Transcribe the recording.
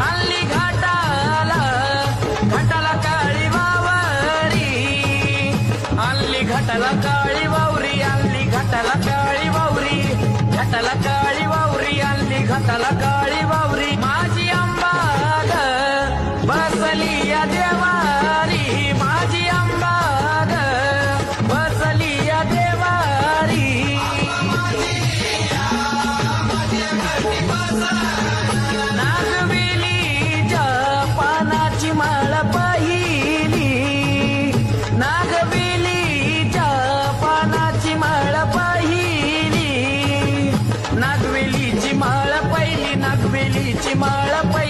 आणली घाटाला घाटाला काळी वावरी आणली घाटाला काळी वावरी आणली घाटाला काळी वावरी घाटाला काळी वावरी आणली घाटाला काळी वावरी माझी आंबा ग बसली या देवारी माझी आंबा ग बसली या देवारी नागवेलीच्या पानाची माळ पाहिली नागवेलीच्या पानाची माळ पाहिली नागवेलीची माळ पहिली नागवेलीची माळ पहिली